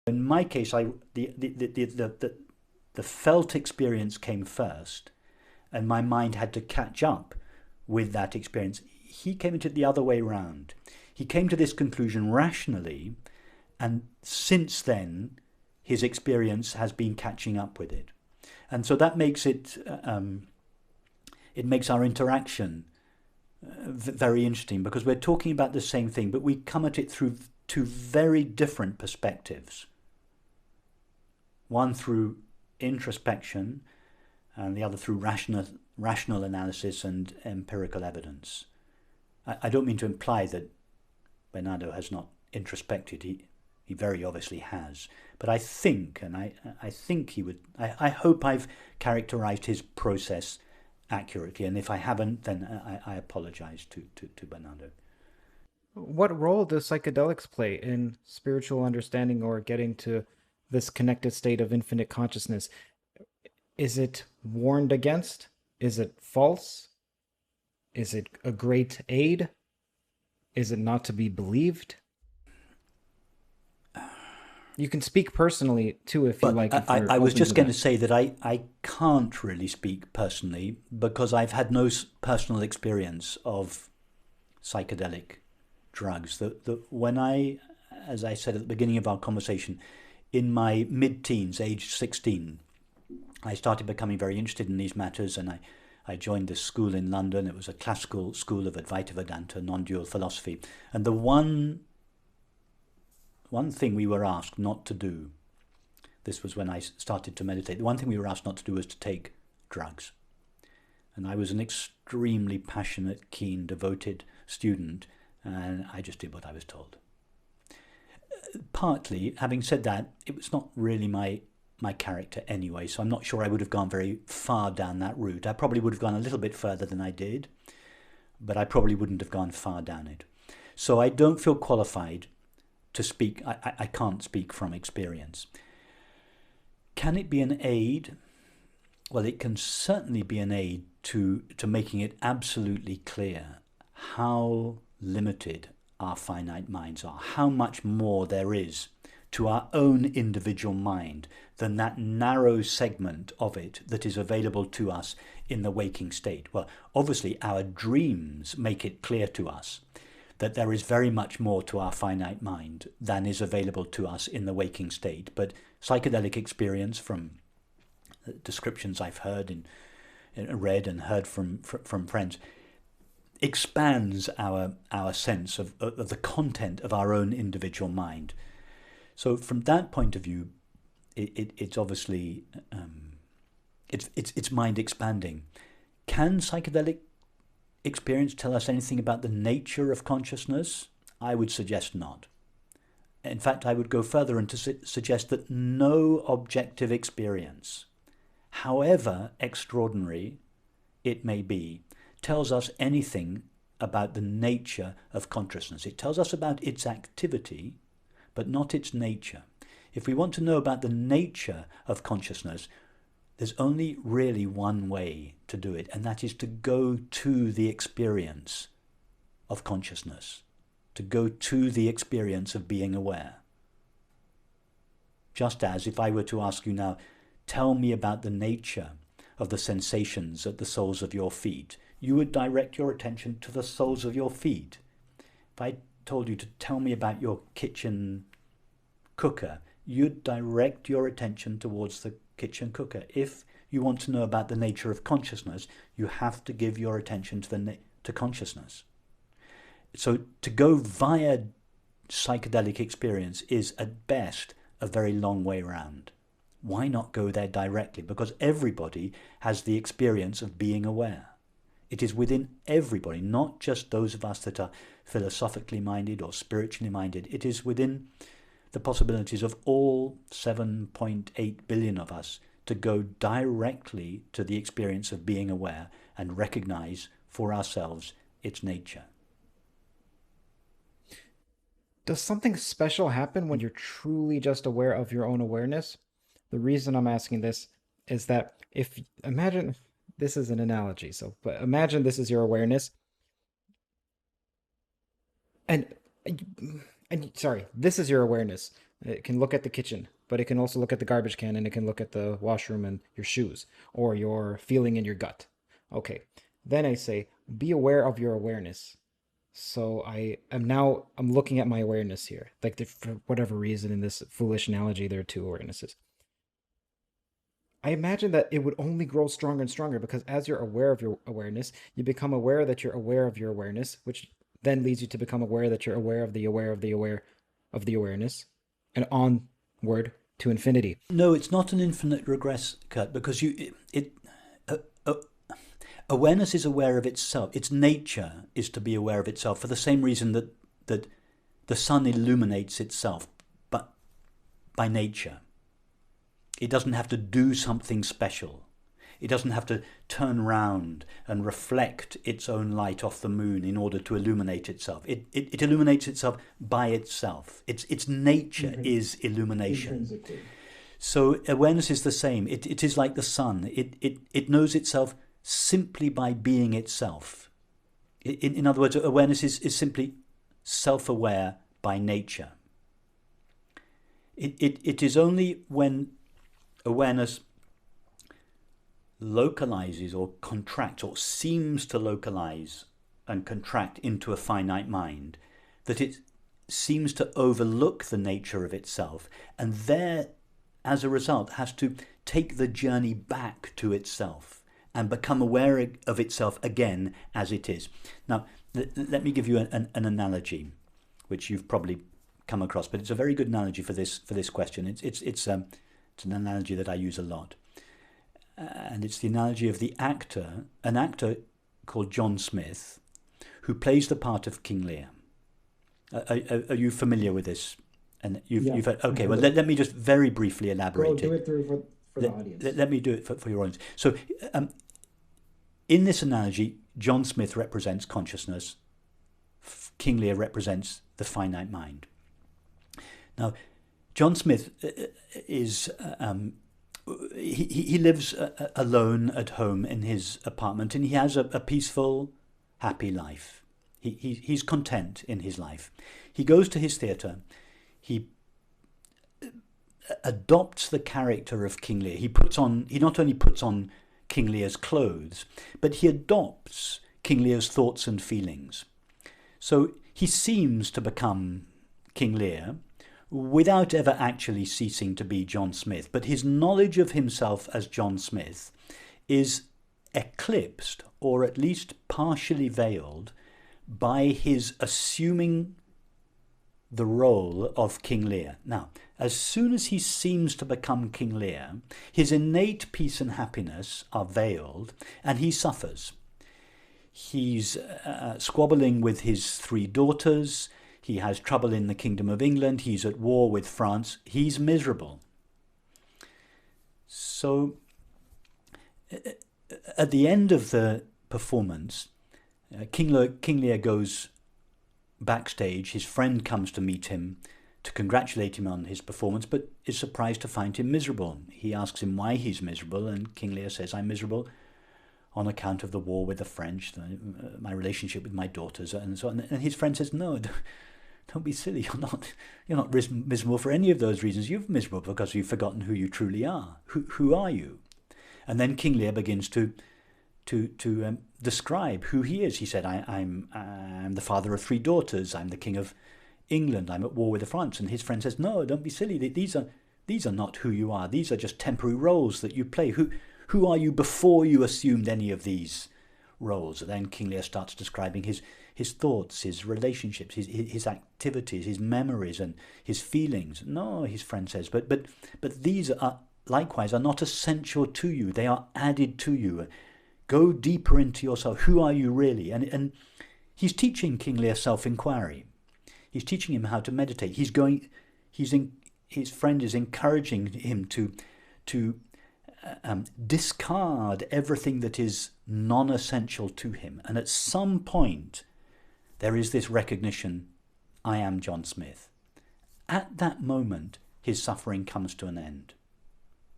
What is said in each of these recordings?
In my case, the felt experience came first, and my mind had to catch up with that experience. He came into it the other way round. He came to this conclusion rationally, and since then, his experience has been catching up with it. And so that makes it makes our interaction very interesting, because we're talking about the same thing, but we come at it through two very different perspectives. One through introspection, and the other through rational analysis and empirical evidence. I don't mean to imply that Bernardo has not introspected. He very obviously has. But I think, and I think he would, I hope I've characterized his process accurately. And if I haven't, then I apologize to Bernardo. What role does psychedelics play in spiritual understanding or getting to this connected state of infinite consciousness? Is it warned against? Is it false? Is it a great aid? Is it not to be believed? You can speak personally too if you But like, if you're I was open just to going to that. say that I can't really speak personally because I've had no personal experience of psychedelic drugs. When as I said at the beginning of our conversation, in my mid-teens, age 16, I started becoming very interested in these matters, and I joined this school in London. It was a classical school of Advaita Vedanta, non-dual philosophy. And the one thing we were asked not to do, this was when I started to meditate, the one thing we were asked not to do was to take drugs. And I was an extremely passionate, keen, devoted student, and I just did what I was told. Partly, having said that, it was not really my character anyway, so I'm not sure I would have gone very far down that route. I probably would have gone a little bit further than I did, but I probably wouldn't have gone far down it. So I don't feel qualified to speak. I can't speak from experience. Can it be an aid? Well, it can certainly be an aid to making it absolutely clear how limited our finite minds are, how much more there is to our own individual mind than that narrow segment of it that is available to us in the waking state. Well, obviously, our dreams make it clear to us that there is very much more to our finite mind than is available to us in the waking state. But psychedelic experience, from descriptions I've heard and read and heard from friends, expands our sense of the content of our own individual mind. So from that point of view, it's obviously it's mind expanding. Can psychedelic experience tell us anything about the nature of consciousness? I would suggest not. In fact, I would go further and to suggest that no objective experience, however extraordinary it may be, tells us anything about the nature of consciousness. It tells us about its activity, but not its nature. If we want to know about the nature of consciousness, there's only really one way to do it, and that is to go to the experience of consciousness, to go to the experience of being aware. Just as if I were to ask you now, tell me about the nature of the sensations at the soles of your feet, you would direct your attention to the soles of your feet. If I told you to tell me about your kitchen cooker, you'd direct your attention towards the kitchen cooker. If you want to know about the nature of consciousness, you have to give your attention to consciousness. So to go via psychedelic experience is at best a very long way round. Why not go there directly? Because everybody has the experience of being aware. It is within everybody, not just those of us that are philosophically minded or spiritually minded. It is within the possibilities of all 7.8 billion of us to go directly to the experience of being aware and recognize for ourselves its nature. Does something special happen when you're truly just aware of your own awareness? The reason I'm asking this is that if imagine this is an analogy, so but imagine this is your awareness, and and sorry, this is your awareness, It can look at the kitchen, but it can also look at the garbage can, and it can look at the washroom and your shoes or your feeling in your gut. Okay. Then I say, be aware of your awareness. So I'm looking at my awareness here. Like for whatever reason in this foolish analogy, there are two awarenesses. I imagine that it would only grow stronger and stronger because as you're aware of your awareness, you become aware that you're aware of your awareness, which then leads you to become aware that you're aware of the aware of the aware of the awareness, and onward to infinity. No, it's not an infinite regress, Kurt, because uh, uh, awareness is aware of itself. Its nature is to be aware of itself for the same reason that the sun illuminates itself, but by nature. It doesn't have to do something special. It doesn't have to turn round and reflect its own light off the moon in order to illuminate itself. It illuminates itself by itself. Its nature is illumination. So awareness is the same. It is like the sun. It knows itself simply by being itself. In other words, awareness is simply self-aware by nature. It is only when awareness localizes or contracts or seems to localize and contract into a finite mind that it seems to overlook the nature of itself, and there, as a result, has to take the journey back to itself and become aware of itself again as it is. Now, let me give you an analogy, which you've probably come across, but it's a very good analogy for this question. It's an analogy that I use a lot. And it's the analogy of an actor called John Smith, who plays the part of King Lear. Are you familiar with this? And you've heard, okay. Well, let me just very briefly elaborate. Well, do it through for the audience. Let me do it for your audience. So, in this analogy, John Smith represents consciousness. King Lear represents the finite mind. Now, John Smith is he lives alone at home in his apartment, and he has a peaceful, happy life. He's content in his life. He goes to his theatre. He adopts the character of King Lear. He not only puts on King Lear's clothes, but he adopts King Lear's thoughts and feelings. So he seems to become King Lear without ever actually ceasing to be John Smith. But his knowledge of himself as John Smith is eclipsed, or at least partially veiled, by his assuming the role of King Lear. Now, as soon as he seems to become King Lear, his innate peace and happiness are veiled, and he suffers. He's squabbling with his 3 daughters. He has trouble in the Kingdom of England. He's at war with France. He's miserable. So, at the end of the performance, King Lear goes backstage. His friend comes to meet him to congratulate him on his performance, but is surprised to find him miserable. He asks him why he's miserable, and King Lear says, "I'm miserable on account of the war with the French, my relationship with my daughters," and so on. And his friend says, "No, don't be silly. You're not miserable for any of those reasons. You're miserable because you've forgotten who you truly are. Who are you?" And then King Lear begins to describe who he is. He said, I'm the father of 3 daughters. I'm the king of England. I'm at war with France." And his friend says, "No, don't be silly. These are not who you are. These are just temporary roles that you play. Who are you before you assumed any of these roles?" And then King Lear starts describing his thoughts, his relationships, his activities, his memories, and his feelings. "No," his friend says, but these are likewise are not essential to you. They are added to you. Go deeper into yourself. Who are you really? And he's teaching King Lear self-inquiry. He's teaching him how to meditate. His friend is encouraging him to discard everything that is non-essential to him. And at some point, there is this recognition, I am John Smith. At that moment, his suffering comes to an end.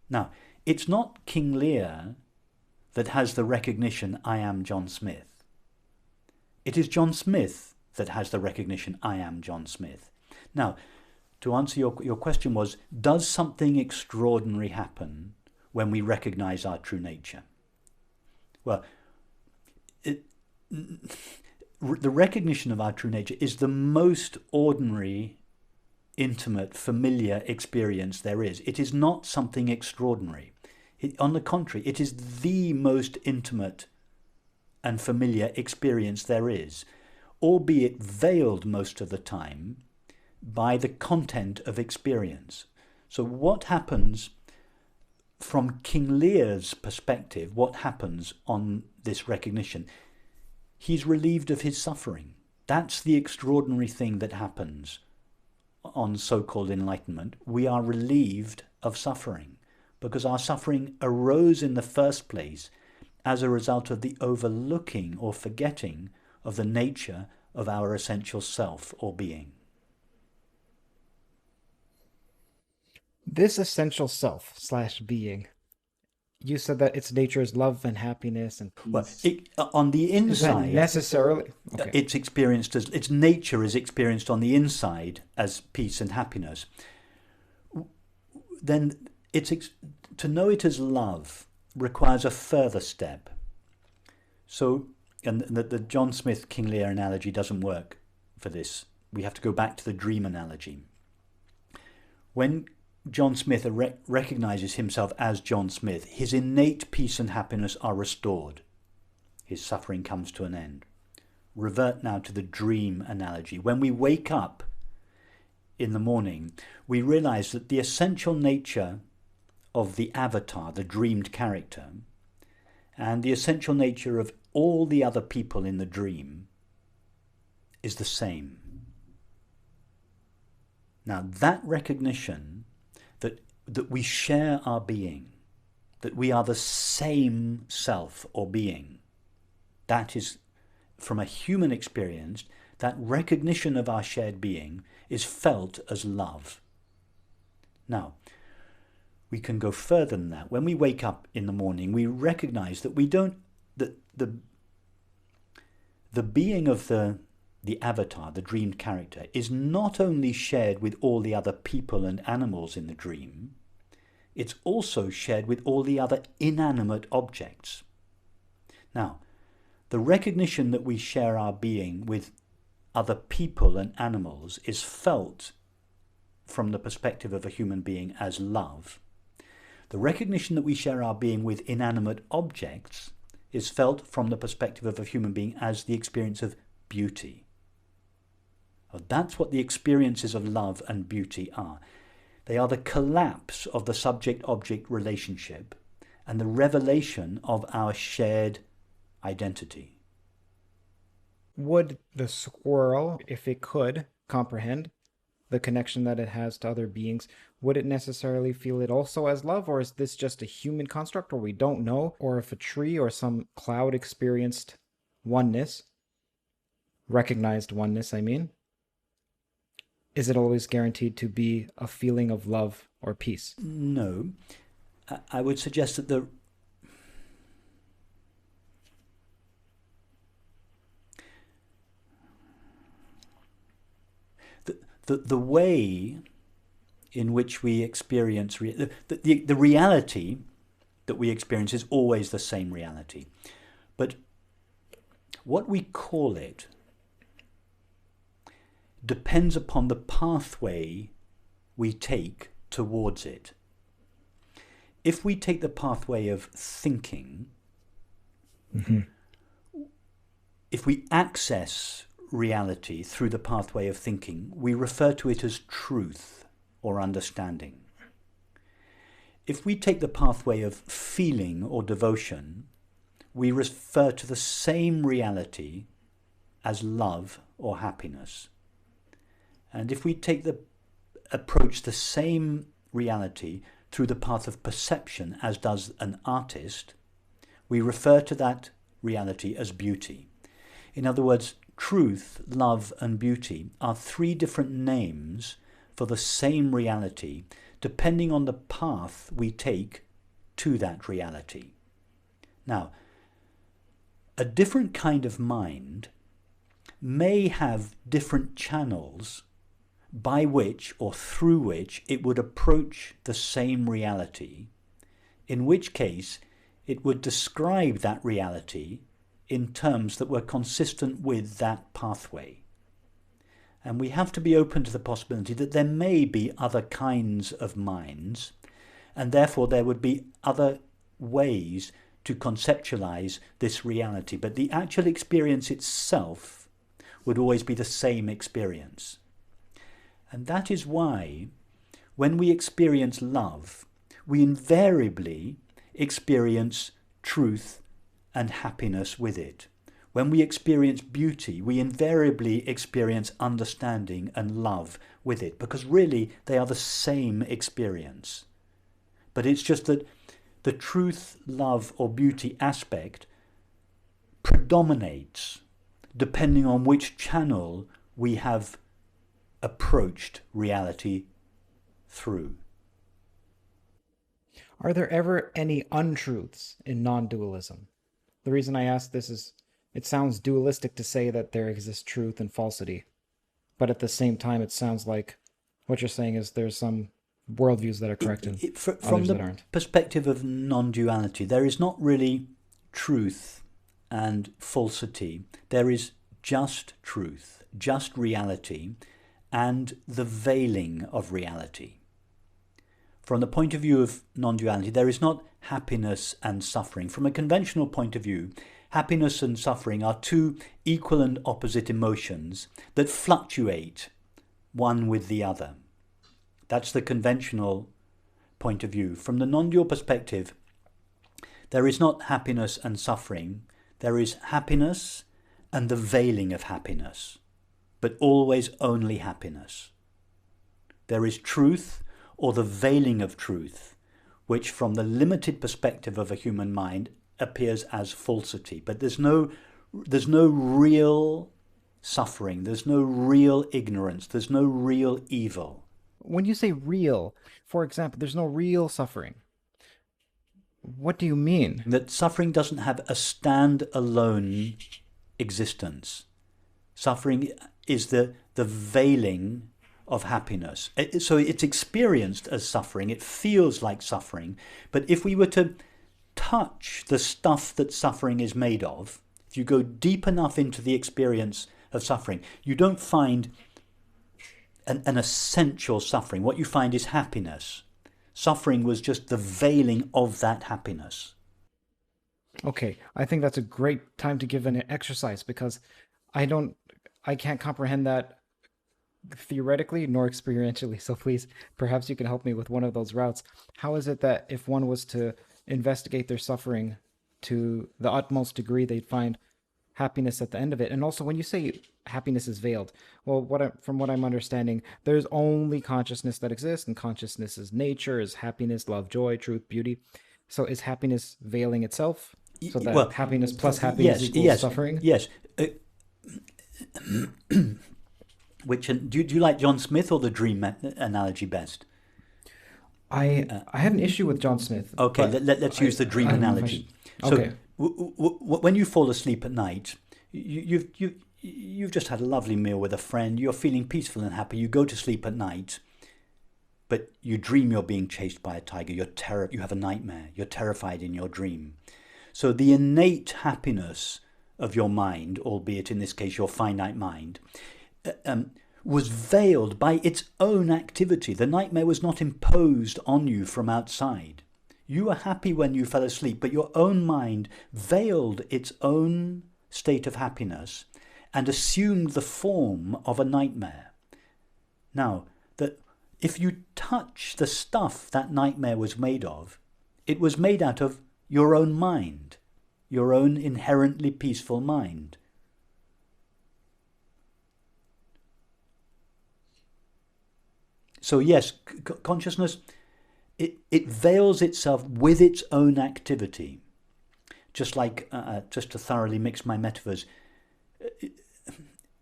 Now, it's not King Lear that has the recognition, I am John Smith. It is John Smith that has the recognition, I am John Smith. Now, to answer your question was, does something extraordinary happen when we recognize our true nature? Well, the recognition of our true nature is the most ordinary, intimate, familiar experience there is. It is not something extraordinary. On the contrary, it is the most intimate and familiar experience there is, albeit veiled most of the time by the content of experience. So what happens from King Lear's perspective, what happens on this recognition? He's relieved of his suffering. That's the extraordinary thing that happens on so-called enlightenment. We are relieved of suffering because our suffering arose in the first place as a result of the overlooking or forgetting of the nature of our essential self or being. This essential self slash being, you said that its nature is love and happiness and Well, peace. on the Is that inside, necessarily? Okay. it's experienced as its nature is experienced on the inside as peace and happiness. Then to know it as love requires a further step. So, and the John Smith King Lear analogy doesn't work for this. We have to go back to the dream analogy. When John Smith recognizes himself as John Smith, his innate peace and happiness are restored. His suffering comes to an end. Revert now to the dream analogy. When we wake up in the morning, we realize that the essential nature of the avatar, the dreamed character, and the essential nature of all the other people in the dream is the same. Now that recognition that we share our being, that we are the same self or being, that is, from a human experience, that recognition of our shared being is felt as love. Now, we can go further than that. When we wake up in the morning, we recognize that we don't, that the being of the avatar, the dreamed character, is not only shared with all the other people and animals in the dream, it's also shared with all the other inanimate objects. Now, the recognition that we share our being with other people and animals is felt from the perspective of a human being as love. The recognition that we share our being with inanimate objects is felt from the perspective of a human being as the experience of beauty. That's what the experiences of love and beauty are. They are the collapse of the subject-object relationship and the revelation of our shared identity. Would the squirrel, if it could comprehend the connection that it has to other beings, would it necessarily feel it also as love, or is this just a human construct, or we don't know? Or if a tree or some cloud experienced oneness, recognized oneness, I mean, is it always guaranteed to be a feeling of love or peace? No. I would suggest that the way in which we experience the reality that we experience is always the same reality, but what we call it depends upon the pathway we take towards it. If we take the pathway of thinking, if we access reality through the pathway of thinking, we refer to it as truth or understanding. If we take the pathway of feeling or devotion, we refer to the same reality as love or happiness. And if we approach the same reality through the path of perception, as does an artist, we refer to that reality as beauty. In other words, truth, love, and beauty are three different names for the same reality, depending on the path we take to that reality. Now, a different kind of mind may have different channels by which or through which it would approach the same reality, in which case it would describe that reality in terms that were consistent with that pathway. And we have to be open to the possibility that there may be other kinds of minds, and therefore there would be other ways to conceptualize this reality. But the actual experience itself would always be the same experience. And that is why when we experience love, we invariably experience truth and happiness with it. When we experience beauty, we invariably experience understanding and love with it, because really they are the same experience. But it's just that the truth, love, or beauty aspect predominates depending on which channel we have approached reality through. Are there ever any untruths in non-dualism? The reason I ask this is it sounds dualistic to say that there exists truth and falsity, but at the same time it sounds like what you're saying is there's some worldviews that are correct and from others the that aren't. perspective of non-duality, there is not really truth and falsity. There is just truth, just reality, and the veiling of reality. From the point of view of non-duality, there is not happiness and suffering. From a conventional point of view, happiness and suffering are two equal and opposite emotions that fluctuate one with the other. That's the conventional point of view. From the non-dual perspective, there is not happiness and suffering. There is happiness and the veiling of happiness, but always only happiness. There is truth or the veiling of truth, which from the limited perspective of a human mind appears as falsity. But there's no real suffering, there's no real ignorance, there's no real evil. When you say real, for example, there's no real suffering. What do you mean? That suffering doesn't have a stand-alone existence. Suffering is the veiling of happiness. So it's experienced as suffering, it feels like suffering, but if we were to touch the stuff that suffering is made of, if you go deep enough into the experience of suffering, you don't find an essential suffering. What you find is happiness. Suffering was just the veiling of that happiness. Okay, I think that's a great time to give an exercise because I can't comprehend that theoretically nor experientially. So please, perhaps you can help me with one of those routes. How is it that if one was to investigate their suffering to the utmost degree, they'd find happiness at the end of it? And also, when you say happiness is veiled, well, from what I'm understanding, there's only consciousness that exists, and consciousness is nature, is happiness, love, joy, truth, beauty. So is happiness veiling itself? So that happiness plus happiness equals suffering? Yes. Do you like John Smith or the dream analogy best? I had an issue with John Smith. Okay, let's use the dream analogy. Okay. So when you fall asleep at night, you've just had a lovely meal with a friend. You're feeling peaceful and happy. You go to sleep at night, but you dream you're being chased by a tiger. You have a nightmare. You're terrified in your dream. So the innate happiness of your mind, albeit in this case your finite mind, was veiled by its own activity. The nightmare was not imposed on you from outside. You were happy when you fell asleep, but your own mind veiled its own state of happiness and assumed the form of a nightmare. Now, that if you touch the stuff that nightmare was made of, it was made out of your own mind, your own inherently peaceful mind. So yes, consciousness, it veils itself with its own activity. Just like, just to thoroughly mix my metaphors,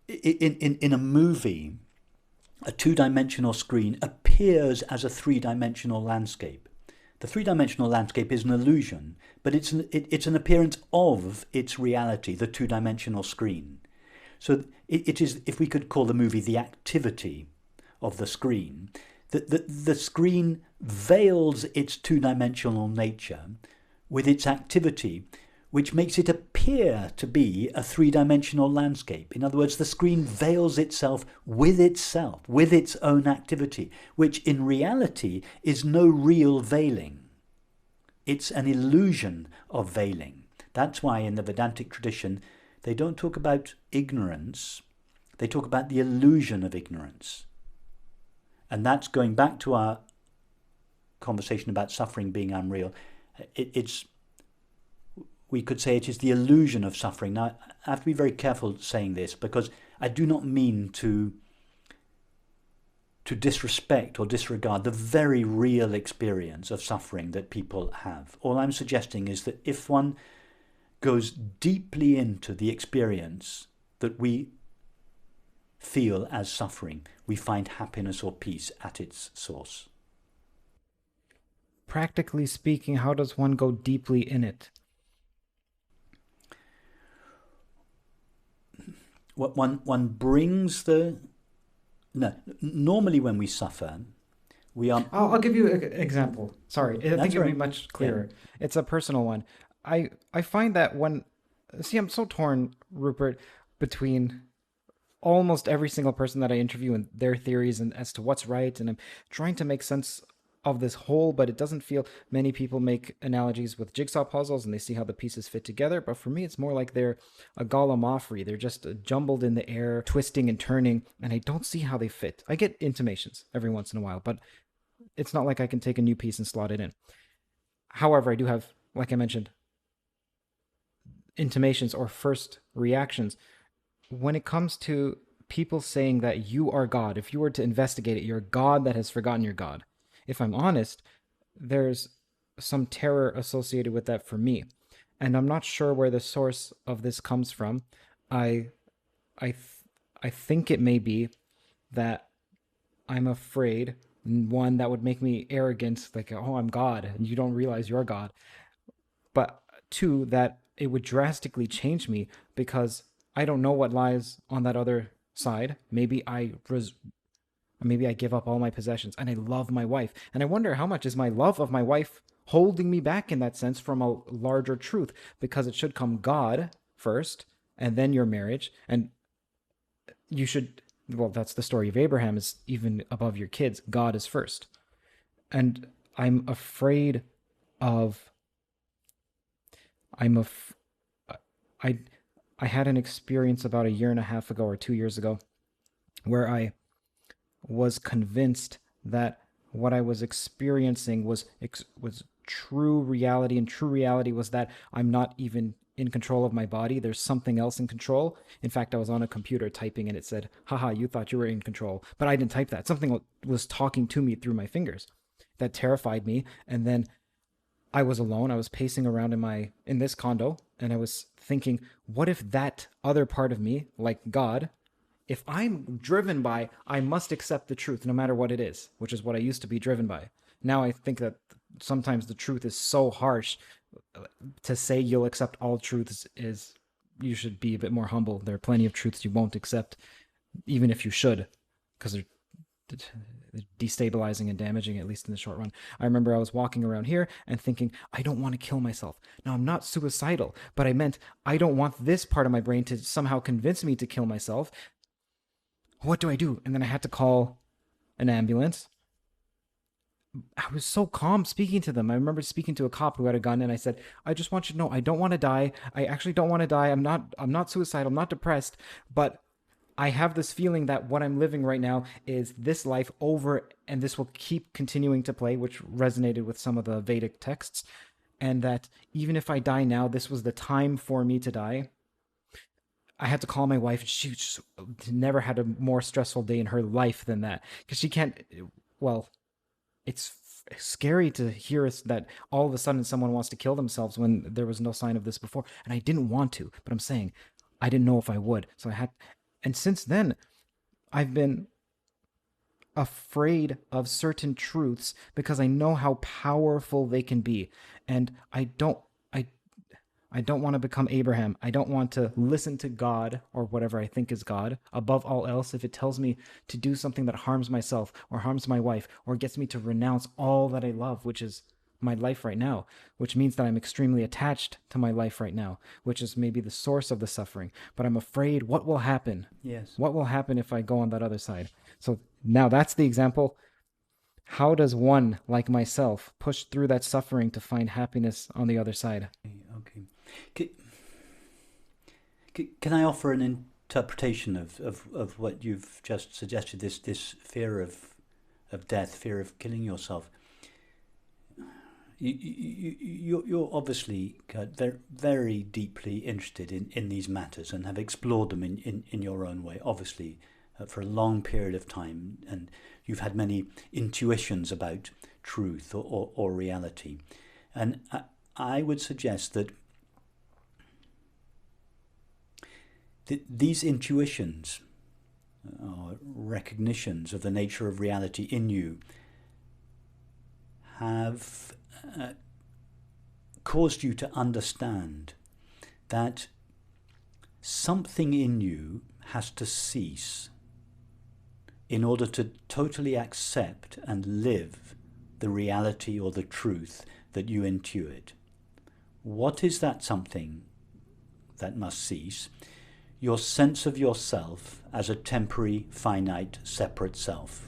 in a movie, a two-dimensional screen appears as a three-dimensional landscape. The three-dimensional landscape is an illusion, but it's an appearance of its reality, the two-dimensional screen. So it is, if we could call the movie the activity of the screen, that the screen veils its two-dimensional nature with its activity, which makes it appear to be a three-dimensional landscape. In other words, the screen veils itself, with its own activity, which in reality is no real veiling. It's an illusion of veiling. That's why in the Vedantic tradition, they don't talk about ignorance, they talk about the illusion of ignorance. And that's going back to our conversation about suffering being unreal. We could say it is the illusion of suffering. Now, I have to be very careful saying this, because I do not mean to disrespect or disregard the very real experience of suffering that people have. All I'm suggesting is that if one goes deeply into the experience that we feel as suffering, we find happiness or peace at its source. Practically speaking, how does one go deeply in it? One brings the... No, normally when we suffer, we are... I'll give you an example. Sorry, I think That's it'll be right. much Yeah. clearer. It's a personal one. I find that when... See, I'm so torn, Rupert, between almost every single person that I interview and their theories and as to what's right, and I'm trying to make sense of this whole, but it doesn't feel... Many people make analogies with jigsaw puzzles and they see how the pieces fit together, but for me it's more like they're a gallimaufry. They're just jumbled in the air, twisting and turning, and I don't see how they fit. I get intimations every once in a while, but it's not like I can take a new piece and slot it in. However, I do have, like I mentioned, intimations or first reactions when it comes to people saying that you are God. If you were to investigate it, you're a God that has forgotten your God. If I'm honest, there's some terror associated with that for me, and I'm not sure where the source of this comes from. I I I think it may be that I'm afraid, one, that would make me arrogant, like, oh, I'm God and you don't realize you're God, but two, that it would drastically change me because I don't know what lies on that other side. Maybe I give up all my possessions and I love my wife. And I wonder how much is my love of my wife holding me back in that sense from a larger truth, because it should come God first and then your marriage. And you should, well, that's the story of Abraham, is even above your kids, God is first. And I'm afraid of, I'm af- I I had an experience about a year and a half ago or 2 years ago where I was convinced that what I was experiencing was true reality, and true reality was that I'm not even in control of my body. There's something else in control. In fact, I was on a computer typing and it said, haha, you thought you were in control, but I didn't type that. Something was talking to me through my fingers. That terrified me. And then I was alone. I was pacing around in this condo, and I was thinking, what if that other part of me, like God, if I'm driven by, I must accept the truth no matter what it is, which is what I used to be driven by. Now I think that sometimes the truth is so harsh. To say you'll accept all truths is, you should be a bit more humble. There are plenty of truths you won't accept, even if you should, because they're destabilizing and damaging, at least in the short run. I remember I was walking around here and thinking, I don't want to kill myself. Now, I'm not suicidal, but I meant I don't want this part of my brain to somehow convince me to kill myself. What do I do? And then I had to call an ambulance. I was so calm speaking to them. I remember speaking to a cop who had a gun, and I said, I just want you to know I don't want to die. I actually don't want to die. I'm not suicidal. I'm not depressed, but I have this feeling that what I'm living right now is this life over, and this will keep continuing to play, which resonated with some of the Vedic texts, and that even if I die now, this was the time for me to die. I had to call my wife. She just never had a more stressful day in her life than that, because she can't. Well, it's scary to hear that all of a sudden someone wants to kill themselves when there was no sign of this before, and I didn't want to, but I'm saying I didn't know if I would, so I had. And since then, I've been afraid of certain truths because I know how powerful they can be, and I don't. I don't want to become Abraham. I don't want to listen to God or whatever I think is God above all else if it tells me to do something that harms myself or harms my wife or gets me to renounce all that I love, which is my life right now, which means that I'm extremely attached to my life right now, which is maybe the source of the suffering. But I'm afraid what will happen? Yes. What will happen if I go on that other side? So now that's the example. How does one like myself push through that suffering to find happiness on the other side? Okay. C- can I offer an interpretation of what you've just suggested? This fear of death, fear of killing yourself. You're obviously very, very deeply interested in these matters and have explored them in your own way, obviously, for a long period of time. And you've had many intuitions about truth or reality. And I would suggest that these intuitions or recognitions of the nature of reality in you have caused you to understand that something in you has to cease in order to totally accept and live the reality or the truth that you intuit. What is that something that must cease? Your sense of yourself as a temporary, finite, separate self.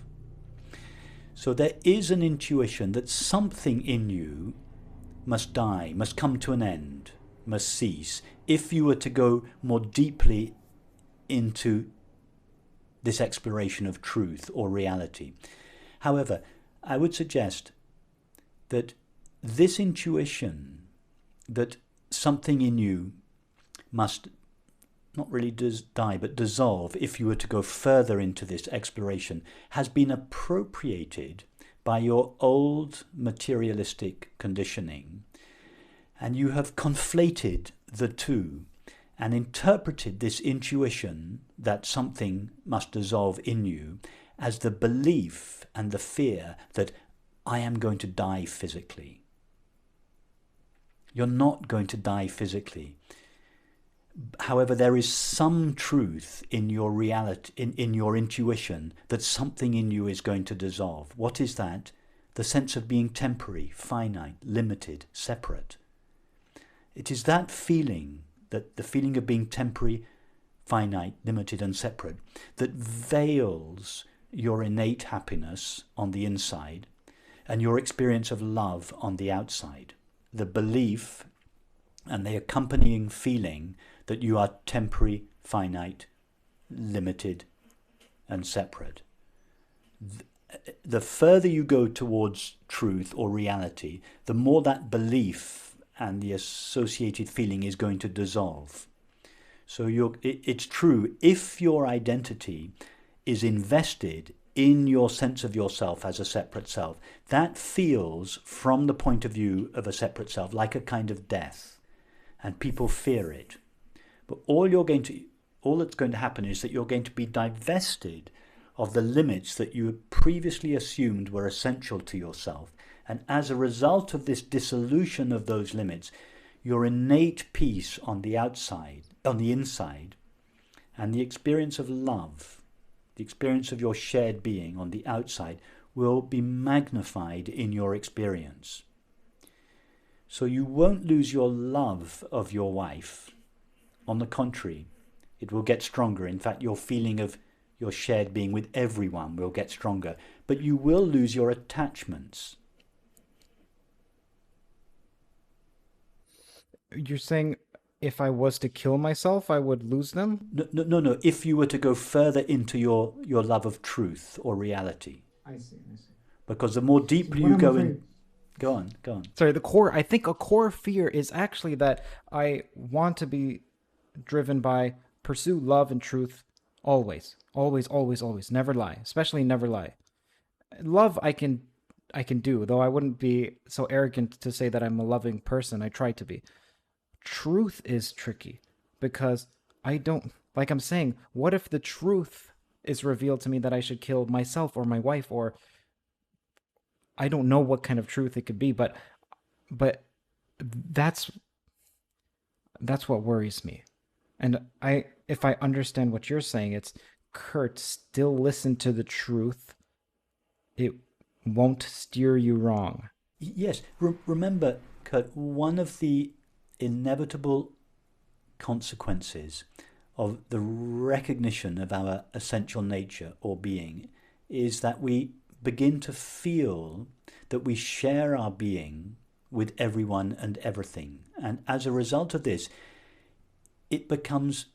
So there is an intuition that something in you must die, must come to an end, must cease, if you were to go more deeply into this exploration of truth or reality. However, I would suggest that this intuition that something in you must not really die, but dissolve if you were to go further into this exploration, has been appropriated by your old materialistic conditioning, and you have conflated the two and interpreted this intuition that something must dissolve in you as the belief and the fear that I am going to die physically. You're not going to die physically. However, there is some truth in your reality, in your intuition, that something in you is going to dissolve. What is that? The sense of being temporary, finite, limited, separate. It is that feeling, that the feeling of being temporary, finite, limited and separate, that veils your innate happiness on the inside and your experience of love on the outside. The belief and the accompanying feeling that you are temporary, finite, limited and separate. The further you go towards truth or reality, the more that belief and the associated feeling is going to dissolve. So it's true, if your identity is invested in your sense of yourself as a separate self, that feels, from the point of view of a separate self, like a kind of death, and people fear it. But all that's going to happen is that you're going to be divested of the limits that you previously assumed were essential to yourself. And as a result of this dissolution of those limits, your innate peace on the inside, and the experience of love, the experience of your shared being on the outside, will be magnified in your experience. So you won't lose your love of your wife. On the contrary, it will get stronger. In fact, your feeling of your shared being with everyone will get stronger. But you will lose your attachments. You're saying if I was to kill myself, I would lose them? No. If you were to go further into your love of truth or reality. I see. Because the more deeply you go in... Go on. Sorry, I think a core fear is actually that I want to be driven by pursue love and truth always. Always. Never lie. Especially never lie. Love I can do, though I wouldn't be so arrogant to say that I'm a loving person. I try to be. Truth is tricky because I don't, like I'm saying, what if the truth is revealed to me that I should kill myself or my wife, or I don't know what kind of truth it could be, but that's That's what worries me. And if I understand what you're saying, it's Kurt, still listen to the truth. It won't steer you wrong. Yes, remember, Kurt, one of the inevitable consequences of the recognition of our essential nature or being is that we begin to feel that we share our being with everyone and everything. And as a result of this, it becomes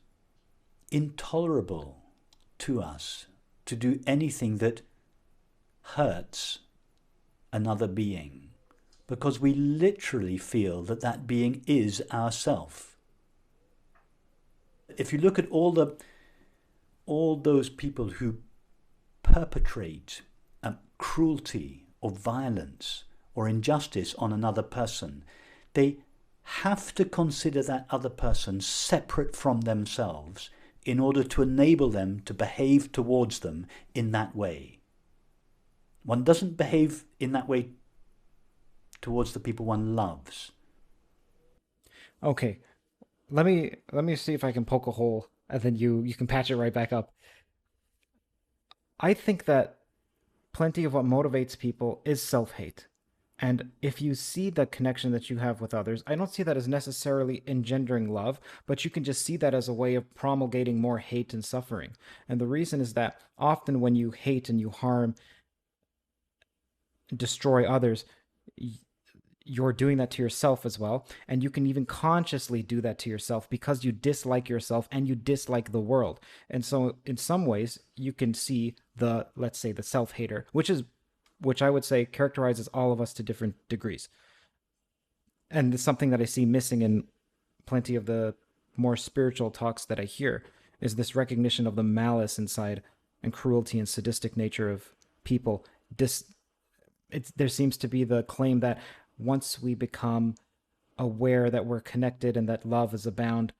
intolerable to us to do anything that hurts another being, because we literally feel that that being is ourself. If you look at all those people who perpetrate cruelty or violence or injustice on another person, they have to consider that other person separate from themselves in order to enable them to behave towards them in that way. One doesn't behave in that way towards the people one loves. Okay, let me see if I can poke a hole, and then you can patch it right back up. I think that plenty of what motivates people is self-hate. And if you see the connection that you have with others, I don't see that as necessarily engendering love, but you can just see that as a way of promulgating more hate and suffering. And the reason is that often when you hate and you harm, destroy others, you're doing that to yourself as well. And you can even consciously do that to yourself because you dislike yourself and you dislike the world. And so, in some ways, you can see the, let's say, the self hater, which I would say characterizes all of us to different degrees. And it's something that I see missing in plenty of the more spiritual talks that I hear is this recognition of the malice inside and cruelty and sadistic nature of people. There seems to be the claim that once we become aware that we're connected and that love is abound,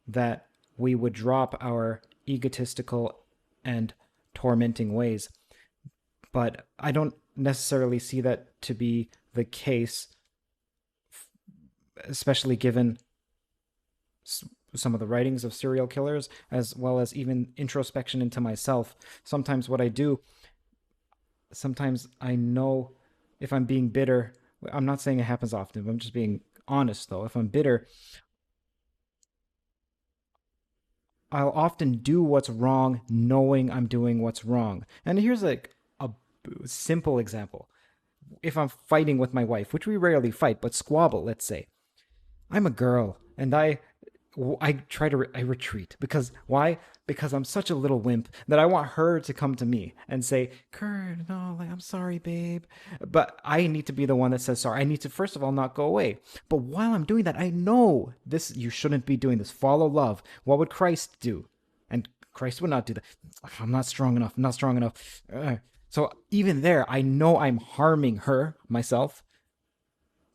that we would drop our egotistical and tormenting ways. But I don't necessarily see that to be the case, especially given some of the writings of serial killers, as well as even introspection into myself. Sometimes what I do, sometimes I know if I'm being bitter. I'm not saying it happens often, but I'm just being honest though. If I'm bitter, I'll often do what's wrong knowing I'm doing what's wrong. And here's like a simple example. If I'm fighting with my wife, which we rarely fight, but squabble, let's say, I'm a girl and I retreat because why? Because I'm such a little wimp that I want her to come to me and say, "Kurt, no, like I'm sorry, babe." But I need to be the one that says sorry. I need to first of all not go away. But while I'm doing that, I know this you shouldn't be doing this. Follow love. What would Christ do? And Christ would not do that. I'm not strong enough. I'm not strong enough. So even there, I know I'm harming her, myself,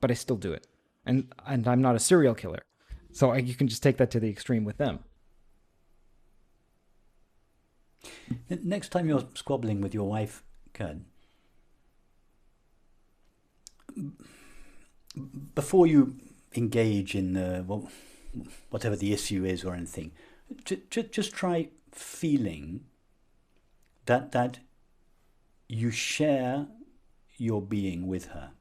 but I still do it. And I'm not a serial killer. So you can just take that to the extreme with them. Next time you're squabbling with your wife, Kurt, before you engage in whatever the issue is or anything, just try feeling that you share your being with her,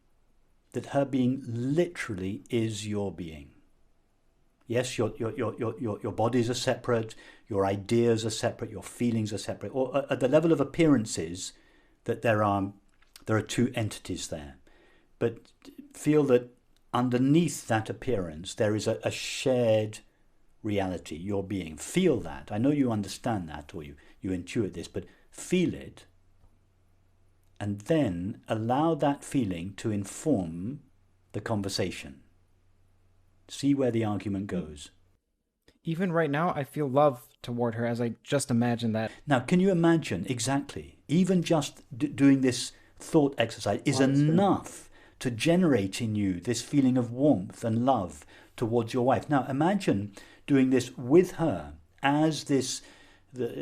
that her being literally is your being. Yes, your bodies are separate, your ideas are separate, your feelings are separate. Or at the level of appearances, that there are two entities there. But feel that underneath that appearance, there is a shared reality, your being. Feel that. I know you understand that, or you intuit this, but feel it. And then allow that feeling to inform the conversation. See where the argument goes. Even right now, I feel love toward her as I just imagine that. Now, can you imagine exactly, even just doing this thought exercise is enough to generate in you this feeling of warmth and love towards your wife. Now, imagine doing this with her as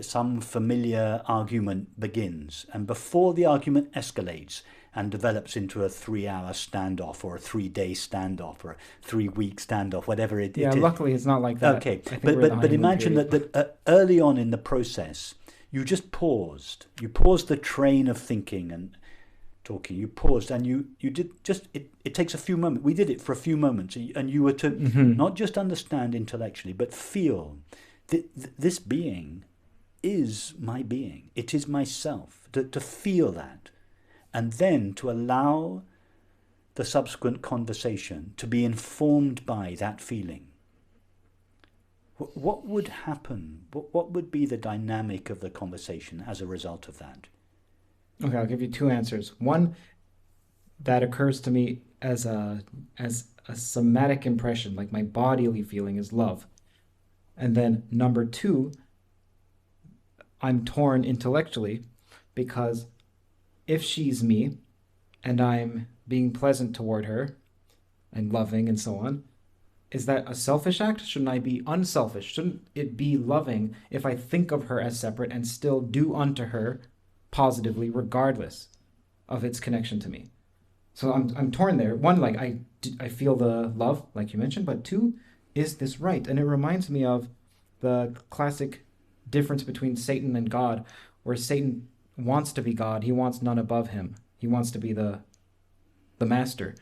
some familiar argument begins, and before the argument escalates, and develops into a 3-hour standoff or a 3-day standoff or a 3-week standoff, whatever Yeah, it is. luckily it's not like that. Okay, I think but we're in the but honeymoon imagine period. that early on in the process, you just paused. You paused the train of thinking and talking. You paused and you did just it takes a few moments. We did it for a few moments, and you were to Hmm. not just understand intellectually, but feel that this being is my being. It is myself. To feel that, and then to allow the subsequent conversation to be informed by that feeling. What would happen? What would be the dynamic of the conversation as a result of that? Okay, I'll give you two answers. One that occurs to me as a somatic impression, like my bodily feeling is love. And then number two, I'm torn intellectually because if she's me and I'm being pleasant toward her and loving and so on, is that a selfish act? Shouldn't I be unselfish? Shouldn't it be loving if I think of her as separate and still do unto her positively, regardless of its connection to me? So I'm torn there. One, like I feel the love, like you mentioned, but two, is this right? And it reminds me of the classic difference between Satan and God, where Satan wants to be God. He wants none above him. He wants to be the master,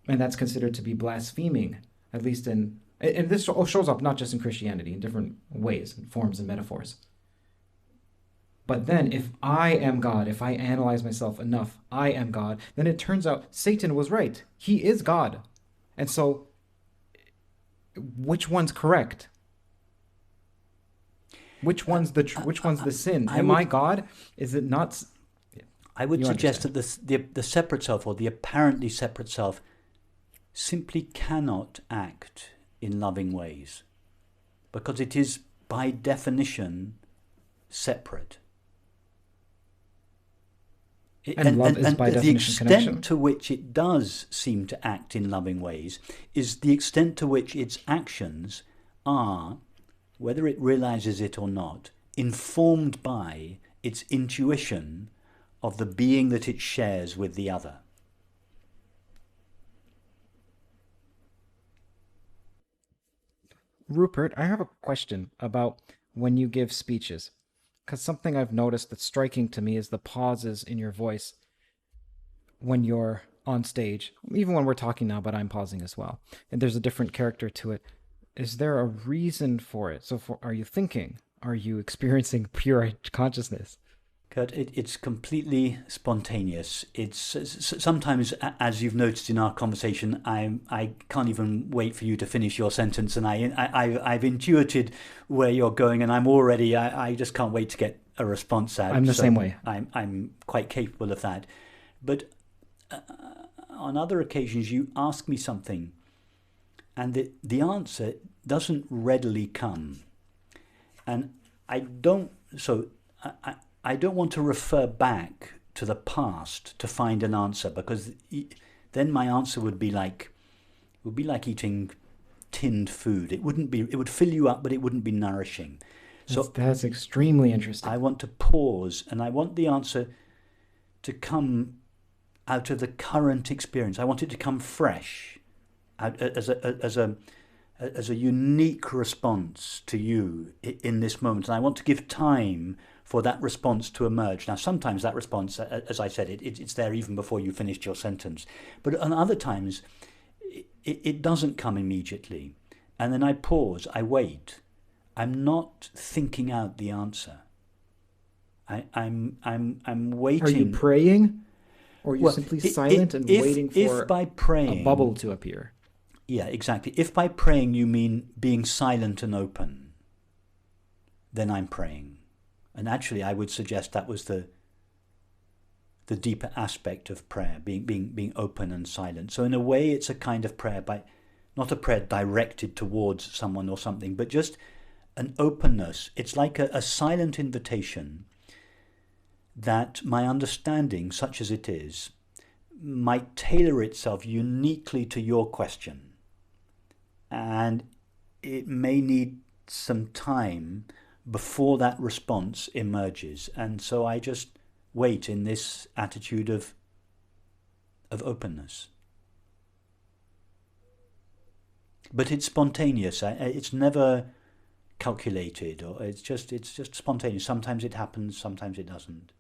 and that's considered to be blaspheming, at least in. And this shows up not just in Christianity, in different ways, and forms and metaphors. But then, if I am God, if I analyze myself enough, I am God, then it turns out Satan was right. He is God. And so, which one's correct? Which one's the sin? I Am I would God? Is it not? I would You suggest understand. that the separate self, or the apparently separate self, simply cannot act in loving ways because it is by definition separate. And love is And by the definition extent connection. to which it does seem to act in loving ways is the extent to which its actions are, whether it realizes it or not, informed by its intuition of the being that it shares with the other. Rupert, I have a question about when you give speeches. Because something I've noticed that's striking to me is the pauses in your voice when you're on stage, even when we're talking now, but I'm pausing as well. And there's a different character to it. Is there a reason for it? Are you thinking? Are you experiencing pure consciousness? Kurt, it's completely spontaneous. It's sometimes, as you've noticed in our conversation, I can't even wait for you to finish your sentence, and I've intuited where you're going, and I just can't wait to get a response I'm out. the same So way. I'm quite capable of that. But on other occasions, you ask me something, and the answer doesn't readily come, and I don't. So I don't want to refer back to the past to find an answer because then my answer would be like eating tinned food. It wouldn't be. It would fill you up, but it wouldn't be nourishing. So That's extremely interesting. I want to pause, and I want the answer to come out of the current experience. I want it to come fresh, out as a unique response to you in this moment. And I want to give time for that response to emerge. Now, sometimes that response, as I said, it's there even before you finished your sentence. But on other times, it doesn't come immediately. And then I pause, I wait. I'm not thinking out the answer. I'm Are you waiting. praying? Or are you Well, simply silent and waiting if for by a bubble praying, to appear? yeah, exactly. If by praying you mean being silent and open, then I'm praying. And actually, I would suggest that was the deeper aspect of prayer, being open and silent. So in a way, it's a kind of prayer, by not a prayer directed towards someone or something, but just an openness. It's like a silent invitation that my understanding, such as it is, might tailor itself uniquely to your question. And it may need some time before that response emerges. And so I just wait in this attitude of of openness. But it's spontaneous. It's never calculated, or it's just spontaneous. Sometimes it happens, sometimes it doesn't.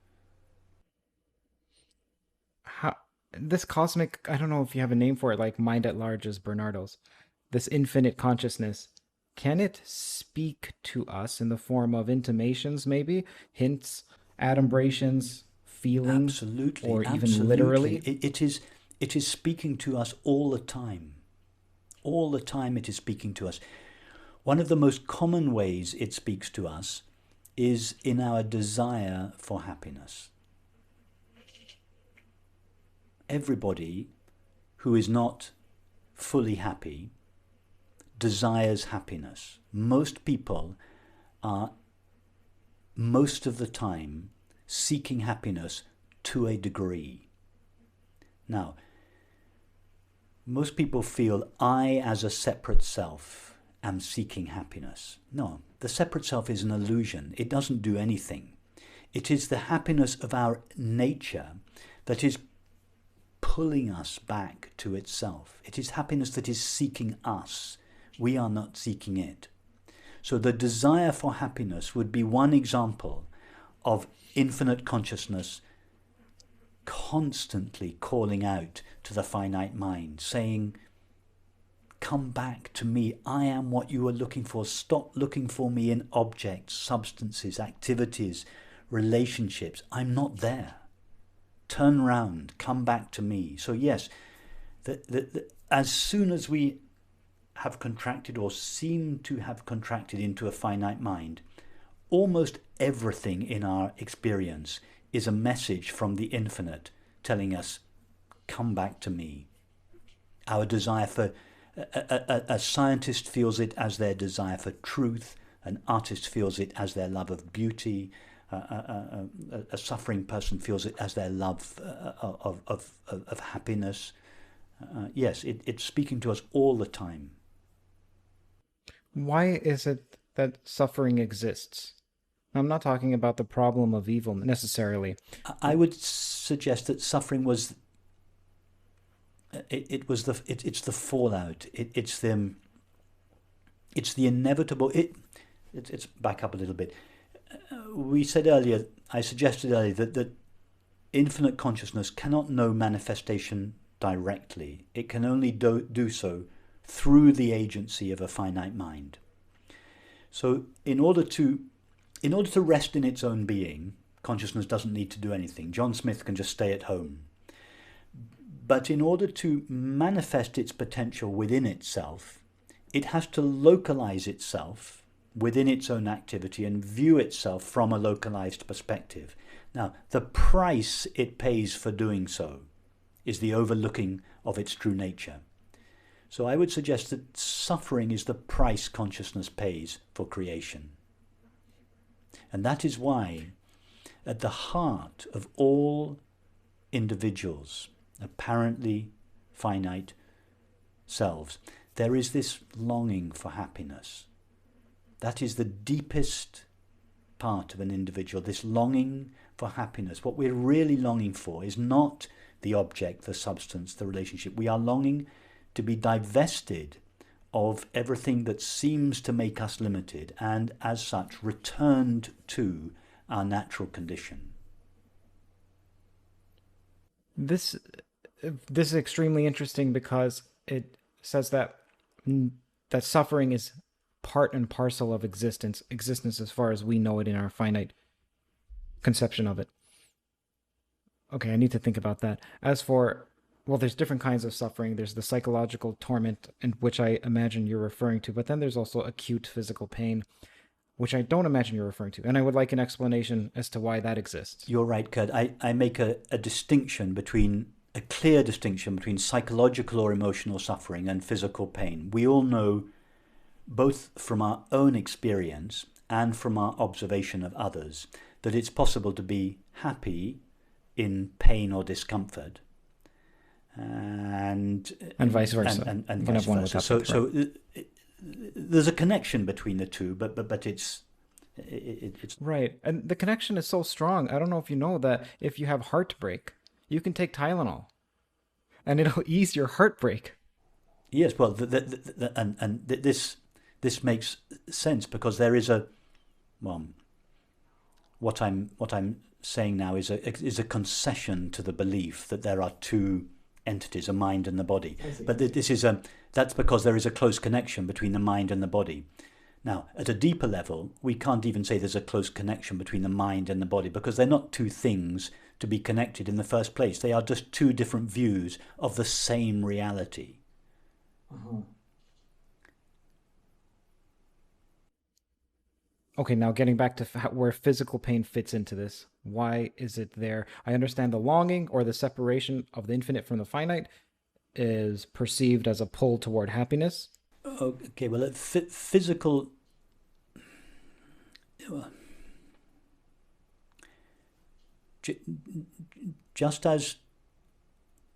How this cosmic, I don't know if you have a name for it, like mind at large as Bernardo's, this infinite consciousness, can it speak to us in the form of intimations, maybe hints, adumbrations, feelings, Absolutely, or even absolutely. literally? It is speaking to us all the time. All the time it is speaking to us. One of the most common ways it speaks to us is in our desire for happiness. Everybody who is not fully happy desires happiness. Most people are, most of the time, seeking happiness to a degree. Now, most people feel I, as a separate self, am seeking happiness. No, the separate self is an illusion. It doesn't do anything. It is the happiness of our nature that is pulling us back to itself. It is happiness that is seeking us. We are not seeking it. So the desire for happiness would be one example of infinite consciousness constantly calling out to the finite mind, saying, come back to me. I am what you are looking for. Stop looking for me in objects, substances, activities, relationships. I'm not there. Turn round, come back to me. So yes, as soon as we have contracted or seem to have contracted into a finite mind, almost everything in our experience is a message from the infinite telling us, come back to me. Our desire for, a scientist feels it as their desire for truth, an artist feels it as their love of beauty, a suffering person feels it as their love of happiness. Yes, it's speaking to us all the time. Why is it that suffering exists? I'm not talking about the problem of evil necessarily. I would suggest that suffering was it's the fallout. It's the inevitable. It's back up a little bit. We said earlier, I suggested earlier that infinite consciousness cannot know manifestation directly. It can only do so through the agency of a finite mind. So in order to rest in its own being, consciousness doesn't need to do anything. John Smith can just stay at home. But in order to manifest its potential within itself, it has to localize itself within its own activity and view itself from a localized perspective. Now, the price it pays for doing so is the overlooking of its true nature. So I would suggest that suffering is the price consciousness pays for creation. And that is why, at the heart of all individuals, apparently finite selves, there is this longing for happiness. That is the deepest part of an individual, this longing for happiness. What we're really longing for is not the object, the substance, the relationship. We are longing to be divested of everything that seems to make us limited, and as such returned to our natural condition. This this is extremely interesting because it says that that suffering is part and parcel of existence as far as we know it in our finite conception of it. Okay, I need to think about that. As for, well, there's different kinds of suffering. There's the psychological torment, and which I imagine you're referring to, but then there's also acute physical pain, which I don't imagine you're referring to. And I would like an explanation as to why that exists. You're right, Kurt. I make a distinction between, a clear distinction between psychological or emotional suffering and physical pain. We all know, both from our own experience and from our observation of others, that it's possible to be happy in pain or discomfort, and vice versa. And vice versa. So there's a connection between the two, but it's right. And the connection is so strong. I don't know if you know that if you have heartbreak, you can take Tylenol. and it'll ease your heartbreak. Yes, well, this makes sense because there is a well, what I'm saying now is a concession to the belief that there are two entities, a mind and the body. I see. But this is a that's because there is a close connection between the mind and the body. Now, at a deeper level, we can't even say there's a close connection between the mind and the body because they're not two things to be connected in the first place. They are just two different views of the same reality. Uh-huh. Okay, now getting back to where physical pain fits into this. Why is it there? I understand the longing or the separation of the infinite from the finite is perceived as a pull toward happiness. Okay, well, physical. Just as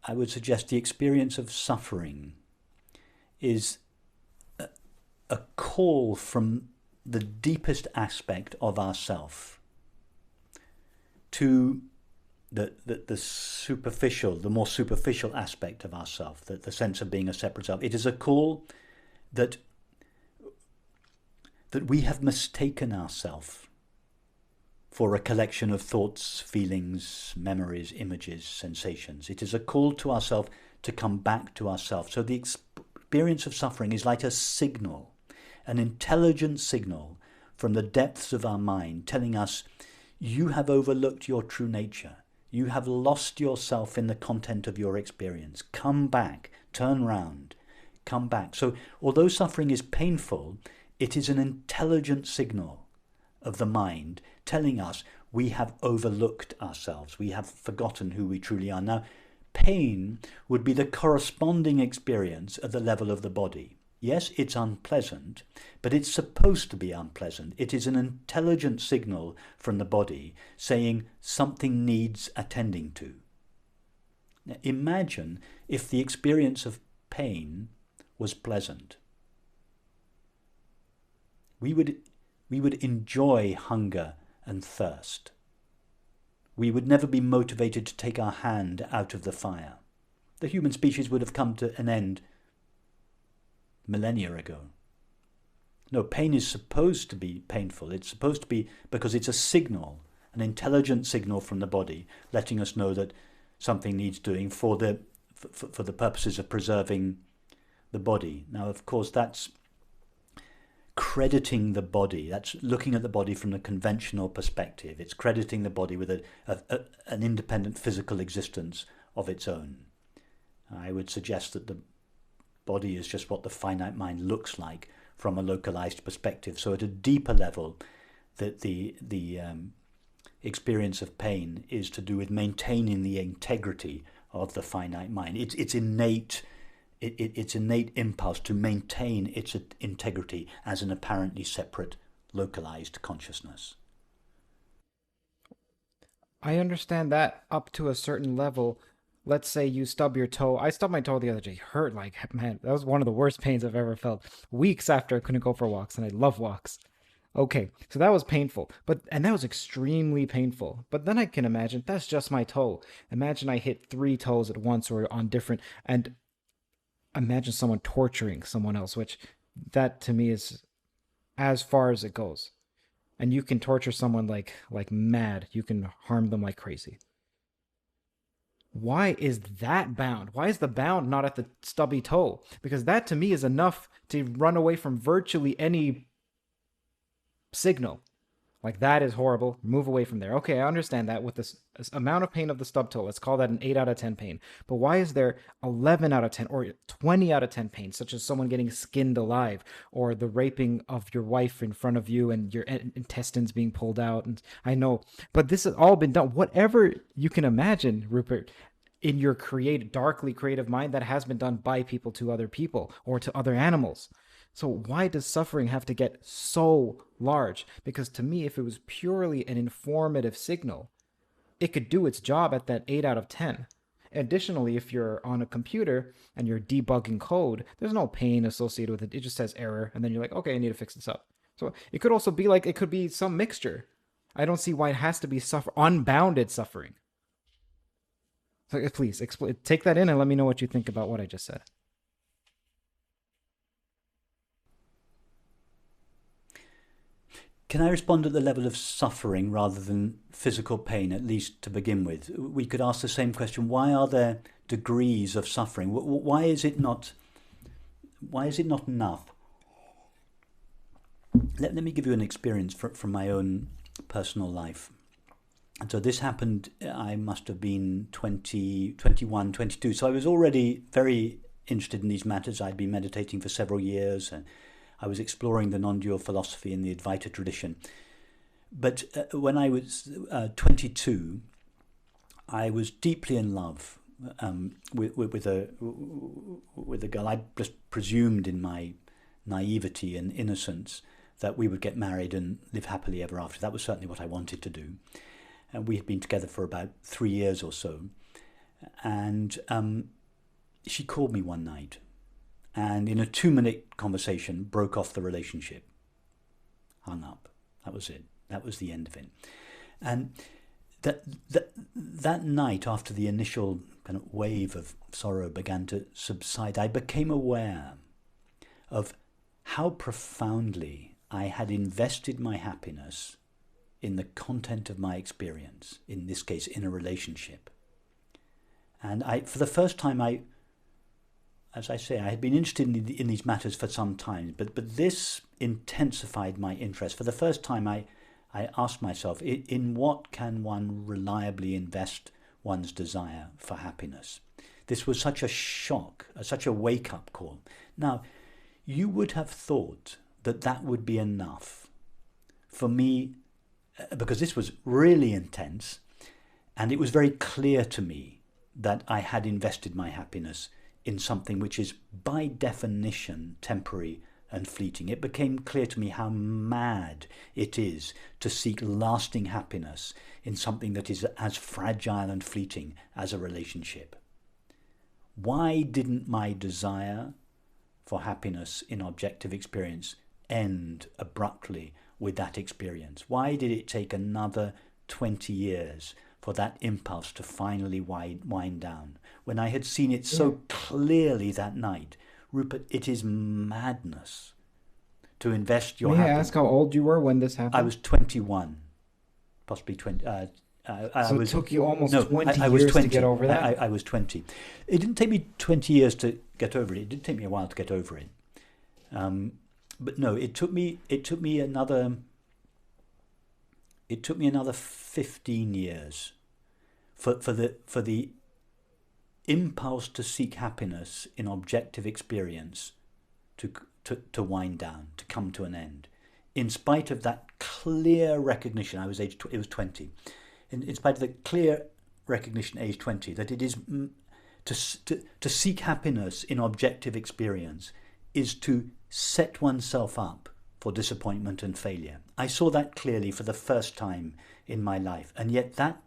I would suggest the experience of suffering is a call from the deepest aspect of ourself to the superficial, the more superficial aspect of ourself, the sense of being a separate self. It is a call that we have mistaken ourselves for a collection of thoughts, feelings, memories, images, sensations. It is a call to ourself to come back to ourself. So the experience of suffering is like a signal, an intelligent signal from the depths of our mind telling us, you have overlooked your true nature. You have lost yourself in the content of your experience. Come back, turn round, come back. So although suffering is painful, it is an intelligent signal of the mind telling us we have overlooked ourselves. We have forgotten who we truly are. Now, pain would be the corresponding experience at the level of the body. Yes, it's unpleasant, but it's supposed to be unpleasant. It is an intelligent signal from the body saying something needs attending to. Now, imagine if the experience of pain was pleasant. We would enjoy hunger and thirst. We would never be motivated to take our hand out of the fire. The human species would have come to an end millennia ago. No, pain is supposed to be painful. It's supposed to be because it's a signal, an intelligent signal from the body, letting us know that something needs doing for the purposes of preserving the body. Now, of course, that's crediting the body. That's looking at the body from the conventional perspective. It's crediting the body with an independent physical existence of its own. I would suggest that the body is just what the finite mind looks like from a localized perspective. So at a deeper level, that the experience of pain is to do with maintaining the integrity of the finite mind. It's innate. Its innate impulse to maintain its integrity as an apparently separate, localized consciousness. I understand that up to a certain level. Let's say you stub your toe. I stubbed my toe the other day. Hurt like, man, that was one of the worst pains I've ever felt. Weeks after I couldn't go for walks, and I love walks. Okay, so that was painful, and that was extremely painful. But then I can imagine that's just my toe. Imagine I hit three toes at once or on different, and imagine someone torturing someone else, which that to me is as far as it goes. And you can torture someone like mad. You can harm them like crazy. Why is that bound? Why is the bound not at the stubby toe? Because that to me is enough to run away from virtually any signal. Like, that is horrible. Move away from there. Okay, I understand that with this amount of pain of the stub toe. Let's call that an 8 out of 10 pain. But why is there 11 out of 10 or 20 out of 10 pain, such as someone getting skinned alive or the raping of your wife in front of you and your intestines being pulled out? And I know, but this has all been done. Whatever you can imagine, Rupert, in your darkly creative mind, that has been done by people to other people or to other animals. So why does suffering have to get so large? Because to me, if it was purely an informative signal, it could do its job at that 8 out of 10. Additionally, if you're on a computer and you're debugging code, there's no pain associated with it. It just says error, and then you're like, okay, I need to fix this up. So it could also be like, it could be some mixture. I don't see why it has to be unbounded suffering. So, please take that in and let me know what you think about what I just said. Can I respond at the level of suffering rather than physical pain, at least to begin with? We could ask the same question: why are there degrees of suffering? Why is it not? Why is it not enough? Let me give you an experience from my own personal life. And so this happened, I must have been 20, 21, 22. So I was already very interested in these matters. I'd been meditating for several years, and I was exploring the non-dual philosophy in the Advaita tradition. But when I was 22, I was deeply in love with a girl. I just presumed in my naivety and innocence that we would get married and live happily ever after. That was certainly what I wanted to do. And we had been together for about 3 years or so. And she called me one night, and in a 2-minute conversation broke off the relationship. Hung up. That was it. That was the end of it. And that night, after the initial kind of wave of sorrow began to subside, I became aware of how profoundly I had invested my happiness in the content of my experience, in this case, in a relationship. And for the first time, as I say, I had been interested in these matters for some time, but this intensified my interest. For the first time, I asked myself, in what can one reliably invest one's desire for happiness? This was such a shock, such a wake-up call. Now, you would have thought that would be enough for me, because this was really intense, and it was very clear to me that I had invested my happiness in something which is by definition temporary and fleeting. It became clear to me how mad it is to seek lasting happiness in something that is as fragile and fleeting as a relationship. Why didn't my desire for happiness in objective experience end abruptly with that experience? Why did it take another 20 years for that impulse to finally wind down, when I had seen it so clearly that night? Rupert, it is madness to invest your May I happiness. ask how old you were when this happened? I was 21, possibly 20. So it took you almost no, 20 I was years 20. to get over that? I was 20. It didn't take me 20 years to get over it. It did take me a while to get over it. But no, it took me another 15 years for the impulse to seek happiness in objective experience to wind down, to come to an end. In spite of that clear recognition, it was 20. In spite of the clear recognition, age 20, that it is to seek happiness in objective experience is to set oneself up for disappointment and failure. I saw that clearly for the first time in my life, and yet that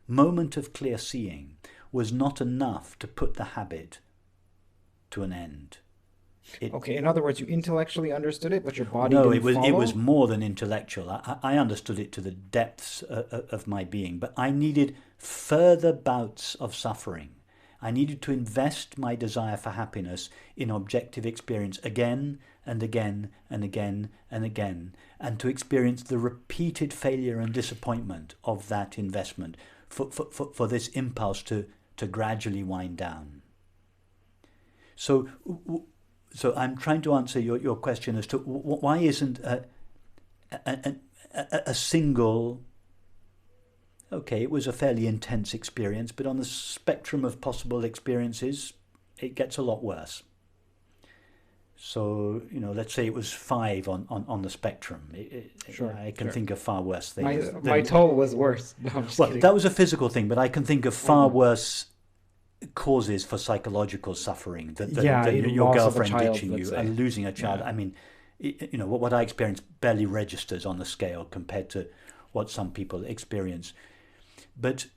moment of clear seeing was not enough to put the habit to an end. Okay, in other words, you intellectually understood it, but your body No, didn't follow? it was more than intellectual. I understood it to the depths of my being, but I needed further bouts of suffering. I needed to invest my desire for happiness in objective experience again and again and again and again, and to experience the repeated failure and disappointment of that investment for this impulse to gradually wind down. So I'm trying to answer your question as to why isn't a single... Okay, it was a fairly intense experience, but on the spectrum of possible experiences, it gets a lot worse. So, let's say it was 5 on the spectrum. Sure, I can sure. think of far worse things. My toe was worse. No, I'm just Well, kidding. that was a physical thing, but I can think of far worse causes for psychological suffering than your loss of a girlfriend child, ditching let's you say. and losing a child. Yeah. I mean, what I experienced barely registers on the scale compared to what some people experience. But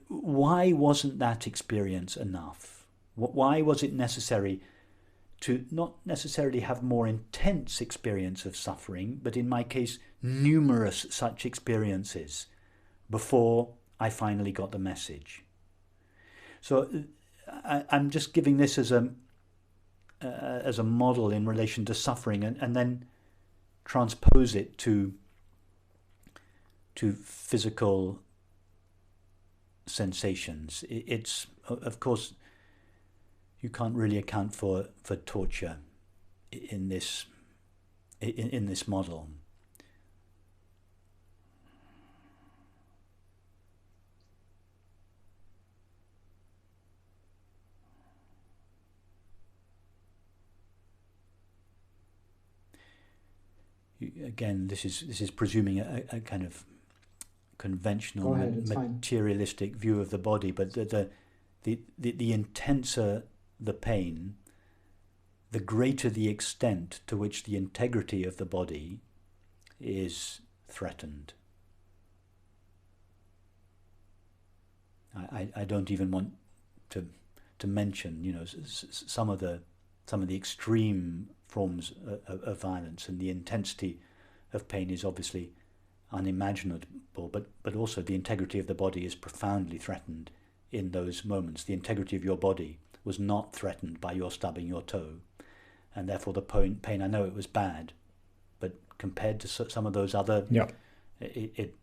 why wasn't that experience enough? Why was it necessary to not necessarily have more intense experience of suffering, but in my case, numerous such experiences before I finally got the message? So I'm just giving this as a model in relation to suffering, and then transpose it to physical sensations. It's, of course, you can't really account for torture in this model. Again, this is presuming a kind of conventional materialistic view of the body, but the intenser the pain, the greater the extent to which the integrity of the body is threatened. I don't even want to mention, some of the extreme forms of violence, and the intensity of pain is obviously unimaginable, but also the integrity of the body is profoundly threatened in those moments. The integrity of your body was not threatened by your stubbing your toe, and therefore the pain, I know it was bad, but compared to some of those other, yeah, it